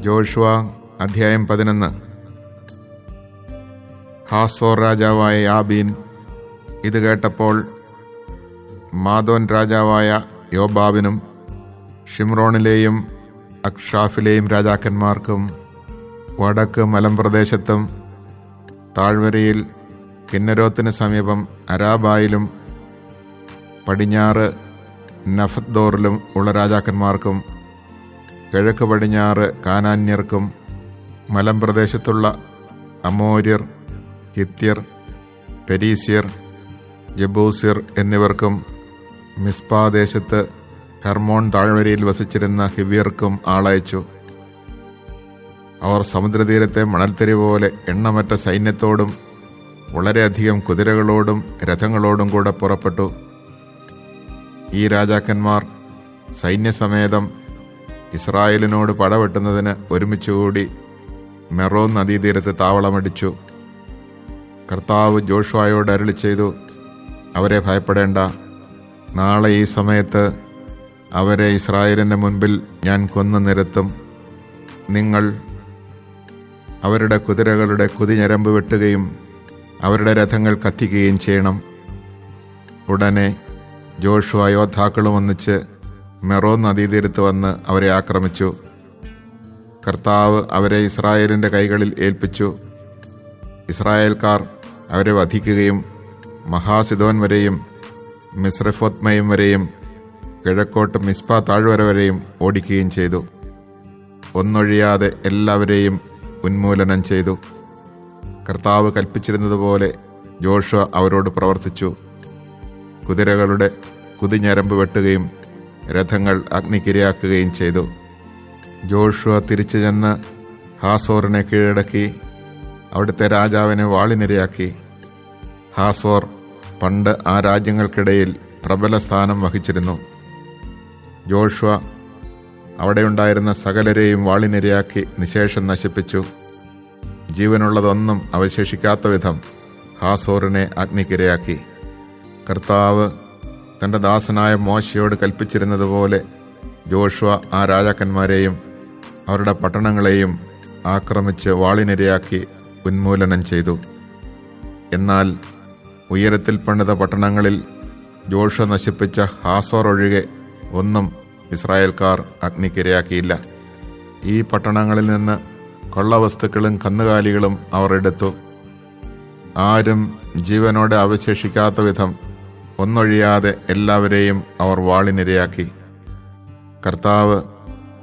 Joshua അധ്യായം 11. Hazor രാജാവായ യാബീൻ ഇത് കേട്ടപ്പോൾ മാദോൻ രാജാവായ യോബാബിനും ഷിമ്രോണിലെയും അക്ഷാഫിലെയും രാജാക്കന്മാർക്കും വടക്ക് മലമ്പ്രദേശത്തും താഴ്വരയിൽ കിന്നരോത്തിന് സമീപം അരാബായിലും പടിഞ്ഞാറ് നഫ്ദോറിലും ഉള്ള രാജാക്കന്മാർക്കും കിഴക്ക് പടിഞ്ഞാറ് കാനാന്യർക്കും മലമ്പ്രദേശത്തുള്ള അമോര്യർ, ഹിത്യർ, പെരീസ്യർ, ജബൂസ്യർ എന്നിവർക്കും മിസ്പാദേശത്ത് ഹെർമോൺ താഴ്വരയിൽ വസിച്ചിരുന്ന ഹിവ്യർക്കും ആളയച്ചു. അവർ സമുദ്രതീരത്തെ മണൽത്തരി പോലെ എണ്ണമറ്റ സൈന്യത്തോടും വളരെയധികം കുതിരകളോടും രഥങ്ങളോടും കൂടെ പുറപ്പെട്ടു. ഈ രാജാക്കന്മാർ സൈന്യസമേതം ഇസ്രായേലിനോട് പടവെട്ടുന്നതിന് ഒരുമിച്ചുകൂടി മെറോൻ നദീതീരത്ത് താവളമടിച്ചു. കർത്താവ് ജോഷുവയോട് അരുളിച്ചെയ്തു, അവരെ ഭയപ്പെടേണ്ട. നാളെ ഈ സമയത്ത് അവരെ ഇസ്രായേലിൻ്റെ മുൻപിൽ ഞാൻ കൊന്നു നിരത്തും. നിങ്ങൾ അവരുടെ കുതിരകളുടെ കുതിഞരമ്പ് വെട്ടുകയും അവരുടെ രഥങ്ങൾ കത്തിക്കുകയും ചെയ്യണം. ഉടനെ ജോഷുവ യോദ്ധാക്കളും ഒന്നിച്ച് മെറോൻ നദീതീരത്ത് വന്ന് അവരെ ആക്രമിച്ചു. കർത്താവ് അവരെ ഇസ്രായേലിൻ്റെ കൈകളിൽ ഏൽപ്പിച്ചു. ഇസ്രായേൽക്കാർ അവരെ വധിക്കുകയും മഹാസിദോൻ വരെയും മിസ്രഫോത്മയും വരെയും കിഴക്കോട്ട് മിസ്പ താഴ്വര വരെയും ഓടിക്കുകയും ചെയ്തു. ഒന്നൊഴിയാതെ എല്ലാവരെയും ഉന്മൂലനം ചെയ്തു. കർത്താവ് കൽപ്പിച്ചിരുന്നതുപോലെ ജോഷുവ അവരോട് പ്രവർത്തിച്ചു. കുതിരകളുടെ കുതിഞരമ്പ് വെട്ടുകയും രഥങ്ങൾ അഗ്നിക്കിരയാക്കുകയും ചെയ്തു. ജോഷുവ തിരിച്ചു ചെന്ന് ഹാസോറിനെ കീഴടക്കി അവിടുത്തെ രാജാവിനെ വാളിനിരയാക്കി. ഹാസോർ പണ്ട് ആ രാജ്യങ്ങൾക്കിടയിൽ പ്രബല സ്ഥാനം വഹിച്ചിരുന്നു. ജോഷുവ അവിടെയുണ്ടായിരുന്ന സകലരെയും വാളിനിരയാക്കി നിശേഷം നശിപ്പിച്ചു. ജീവനുള്ളതൊന്നും അവശേഷിക്കാത്ത വിധം ഹാസോറിനെ അഗ്നിക്കിരയാക്കി. കർത്താവ് തൻ്റെ ദാസനായ മോശയോട് കൽപ്പിച്ചിരുന്നതുപോലെ ജോഷുവ ആ രാജാക്കന്മാരെയും അവരുടെ പട്ടണങ്ങളെയും ആക്രമിച്ച് വാളിനിരയാക്കി ഉന്മൂലനം ചെയ്തു. എന്നാൽ ഉയരത്തിൽ പണിത പട്ടണങ്ങളിൽ ജോഷുവ നശിപ്പിച്ച ഹാസോർ ഒഴികെ ഒന്നും ഇസ്രായേൽക്കാർ അഗ്നിക്കിരയാക്കിയില്ല. ഈ പട്ടണങ്ങളിൽ നിന്ന് കൊള്ളവസ്തുക്കളും കന്നുകാലികളും അവർ എടുത്തു. ആരും ജീവനോടെ അവശേഷിക്കാത്ത വിധം ഒന്നൊഴിയാതെ എല്ലാവരെയും അവർ വാളിനിരയാക്കി. കർത്താവ്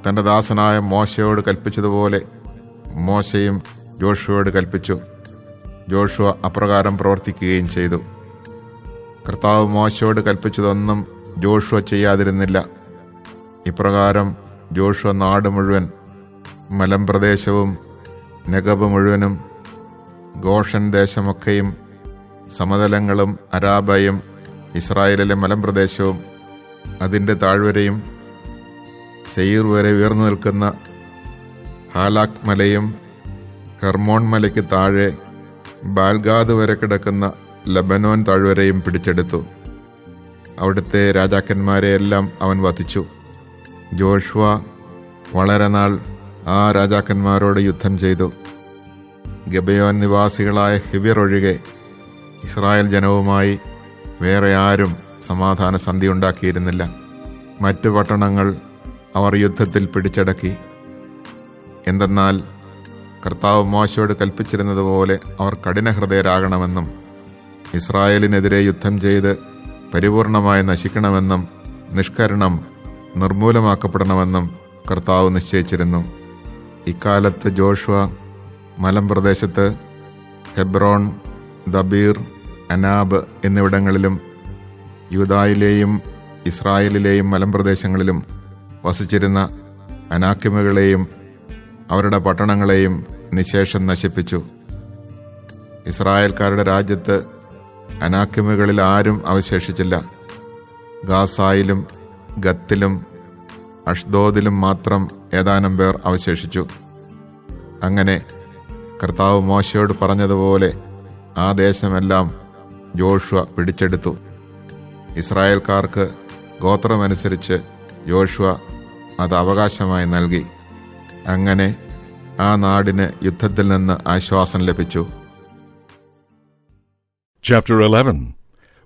തൻ്റെ ദാസനായ മോശയോട് കൽപ്പിച്ചതുപോലെ മോശയും ജോഷുവയോട് കൽപ്പിച്ചു. ജോഷുവ അപ്രകാരം പ്രവർത്തിക്കുകയും ചെയ്തു. കർത്താവ് മോശയോട് കൽപ്പിച്ചതൊന്നും ജോഷുവ ചെയ്യാതിരുന്നില്ല. ഇപ്രകാരം ജോഷുവ നാട് മുഴുവൻ, മലമ്പ്രദേശവും നെഗബ് മുഴുവനും, ഗോഷൻ ദേശമൊക്കെയും, സമതലങ്ങളും അരാബയും, ഇസ്രായേലിലെ മലമ്പ്രദേശവും അതിൻ്റെ താഴ്വരയും, സെയീർ വരെ ഉയർന്നു നിൽക്കുന്ന ഹാലാക് മലയും, ഹെർമോൺ മലയ്ക്ക് താഴെ ബാൽഗാദ് വരെ കിടക്കുന്ന ലബനോൻ താഴ്വരയും പിടിച്ചെടുത്തു. അവിടുത്തെ രാജാക്കന്മാരെയെല്ലാം അവൻ വധിച്ചു. ജോഷുവ വളരെ നാൾ ആ രാജാക്കന്മാരോട് യുദ്ധം ചെയ്തു. ഗബയോൻ നിവാസികളായ ഹിവ്യർ ഒഴികെ ഇസ്രായേൽ ജനവുമായി വേറെ ആരും സമാധാന സന്ധി ഉണ്ടാക്കിയിരുന്നില്ല. മറ്റു പട്ടണങ്ങൾ അവർ യുദ്ധത്തിൽ പിടിച്ചടക്കി. എന്തെന്നാൽ കർത്താവ് മോശയോട് കൽപ്പിച്ചിരുന്നതുപോലെ അവർ കഠിനഹൃദയരാകണമെന്നും ഇസ്രായേലിനെതിരെ യുദ്ധം ചെയ്ത് പരിപൂർണമായി നശിക്കണമെന്നും നിഷ്കരണം നിർമൂലമാക്കപ്പെടണമെന്നും കർത്താവ് നിശ്ചയിച്ചിരുന്നു. ഇക്കാലത്ത് ജോഷുവ മലമ്പ്രദേശത്ത് ഹെബ്രോൺ, ദബീർ, അനാബ് എന്നിവിടങ്ങളിലും യൂദായിലെയും ഇസ്രായേലിലെയും മലമ്പ്രദേശങ്ങളിലും വസിച്ചിരുന്ന അനാക്കിമുകളെയും അവരുടെ പട്ടണങ്ങളെയും നിശേഷം നശിപ്പിച്ചു. ഇസ്രായേൽക്കാരുടെ രാജ്യത്ത് അനാക്കിമുകളിൽ ആരും അവശേഷിച്ചില്ല. ഗാസായിലും ഗത്തിലും അഷ്ദോദിലും മാത്രം ഏതാനും പേർ അവശേഷിച്ചു. അങ്ങനെ കർത്താവ് മോശയോട് പറഞ്ഞതുപോലെ ആ ദേശമെല്ലാം ജോഷുവ പിടിച്ചെടുത്തു. ഇസ്രായേൽക്കാർക്ക് ഗോത്രമനുസരിച്ച് യോശുവ അത് അവകാശമായി നൽകി. അങ്ങനെ ആ നാടിന് യുദ്ധത്തിൽ നിന്ന് ആശ്വാസം ലഭിച്ചു. Chapter 11.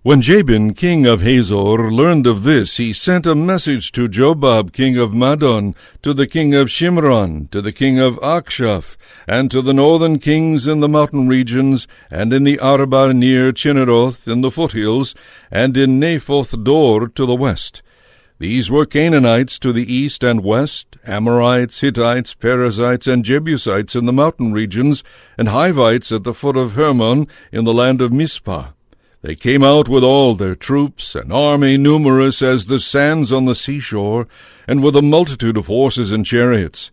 When Jabin, king of Hazor, learned of this, he sent a message to Jobab, king of Madon, to the king of Shimron, to the king of Akshaph, and to the northern kings in the mountain regions, and in the Arabah near Chinneroth in the foothills, and in Naphoth Dor to the west. These were Canaanites to the east and west, Amorites, Hittites, Perizzites, and Jebusites in the mountain regions, and Hivites at the foot of Hermon in the land of Mizpah. They came out with all their troops, an army numerous as the sands on the seashore, and with a multitude of horses and chariots.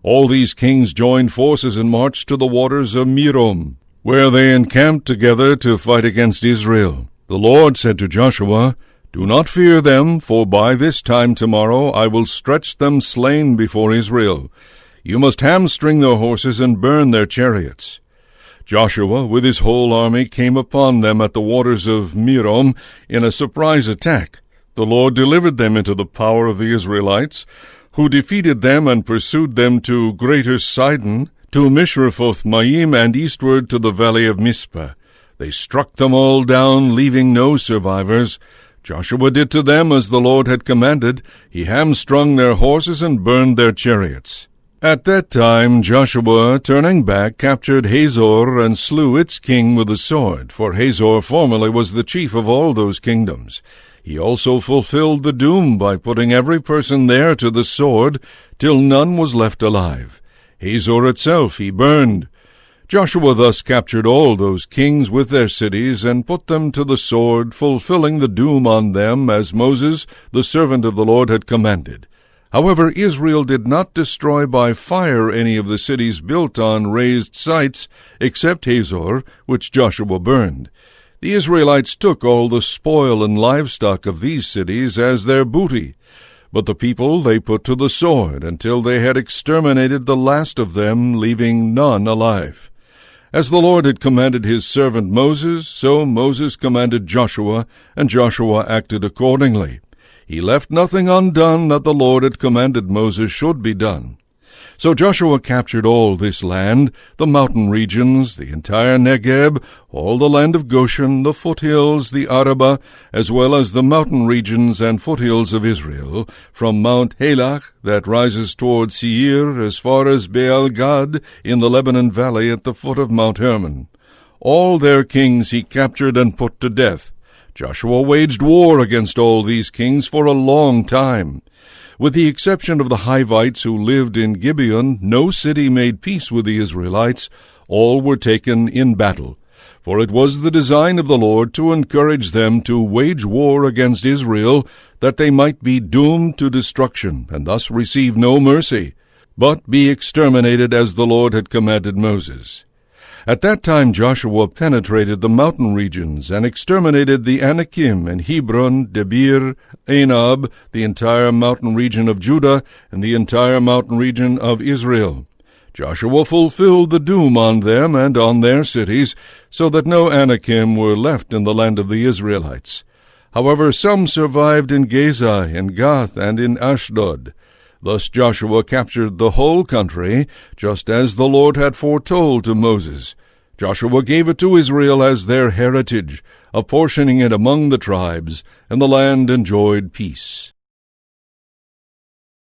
All these kings joined forces and marched to the waters of Merom, where they encamped together to fight against Israel. The Lord said to Joshua, "Do not fear them, for by this time tomorrow I will stretch them slain before Israel. You must hamstring their horses and burn their chariots." Joshua, with his whole army, came upon them at the waters of Merom in a surprise attack. The Lord delivered them into the power of the Israelites, who defeated them and pursued them to Greater Sidon, to Mishrephoth-Maim, and eastward to the valley of Mizpah. They struck them all down, leaving no survivors. Joshua did to them as the Lord had commanded. He hamstrung their horses and burned their chariots. At that time Joshua, turning back, captured Hazor and slew its king with the sword, for Hazor formerly was the chief of all those kingdoms. He also fulfilled the doom by putting every person there to the sword, till none was left alive. Hazor itself he burned. Joshua thus captured all those kings with their cities, and put them to the sword, fulfilling the doom on them, as Moses, the servant of the Lord, had commanded. However, Israel did not destroy by fire any of the cities built on raised sites, except Hazor, which Joshua burned. The Israelites took all the spoil and livestock of these cities as their booty, but the people they put to the sword, until they had exterminated the last of them, leaving none alive. As the Lord had commanded his servant Moses, so Moses commanded Joshua, and Joshua acted accordingly. He left nothing undone that the Lord had commanded Moses should be done. So Joshua captured all this land, the mountain regions, the entire Negeb, all the land of Goshen, the foothills, the Arabah, as well as the mountain regions and foothills of Israel, from Mount Halach, that rises toward Seir, as far as Baal-Gad in the Lebanon valley at the foot of Mount Hermon. All their kings he captured and put to death. Joshua waged war against all these kings for a long time. With the exception of the Hivites who lived in Gibeon, no city made peace with the Israelites. All were taken in battle. For it was the design of the Lord to encourage them to wage war against Israel, that they might be doomed to destruction, and thus receive no mercy, but be exterminated as the Lord had commanded Moses. At that time Joshua penetrated the mountain regions, and exterminated the Anakim and Hebron, Debir, Anab, the entire mountain region of Judah, and the entire mountain region of Israel. Joshua fulfilled the doom on them and on their cities, so that no Anakim were left in the land of the Israelites. However, some survived in Gaza, in Gath, and in Ashdod. Thus Joshua captured the whole country, just as the Lord had foretold to Moses. Joshua gave it to Israel as their heritage, apportioning it among the tribes, and the land enjoyed peace.